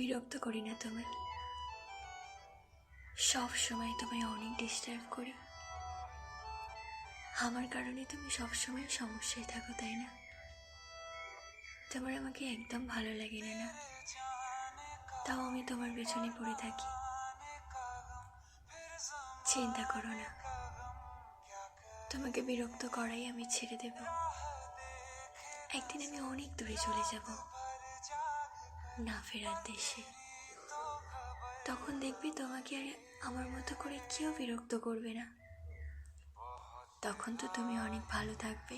বিরক্ত করি না তোমায়, সব সময় তোমায় অনেক ডিস্টার্ব করি। আমার কারণে তুমি সব সময় সমস্যায় থাকো, তাই না? তোমার আমাকে একদম ভালো লাগে না, তাও আমি তোমার পেছনে পড়ে থাকি। চিন্তা করো না, তোমাকে বিরক্ত করাই আমি ছেড়ে দেব। একদিন আমি অনেক দূরে চলে যাব, না ফেরার দেশে। তখন দেখবি তোমাকে আর আমার মতো করে কেউ বিরক্ত করবে না। তখন তো তুমি অনেক ভালো থাকবে।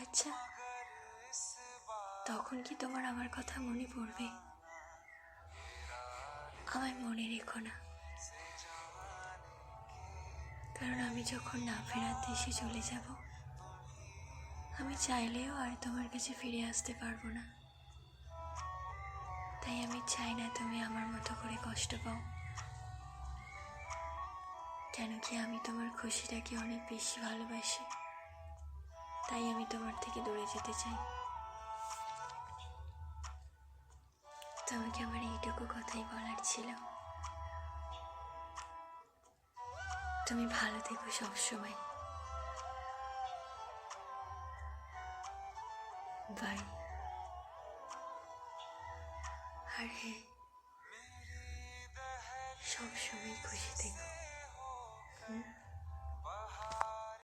আচ্ছা, তখন কি তোমার আমার কথা মনে পড়বে? আমায় মনে রেখো না, কারণ আমি যখন না ফেরার দেশে চলে যাব, আমি চাইলেও আর তোমার কাছে ফিরে আসতে পারবো না। তাই আমি চাই না তুমি আমার মতো করে কষ্ট পাও। কেন কি আমি তোমার খুশিটাকে অনেক বেশি ভালোবাসি, তাই আমি তোমার থেকে দূরে যেতে চাই। তোমাকে আমার এইটুকু কথাই বলার ছিল। তুমি ভালো থেকো সবসময়। বাই। আর হ্যাঁ, সবসময় খুশি থেকো।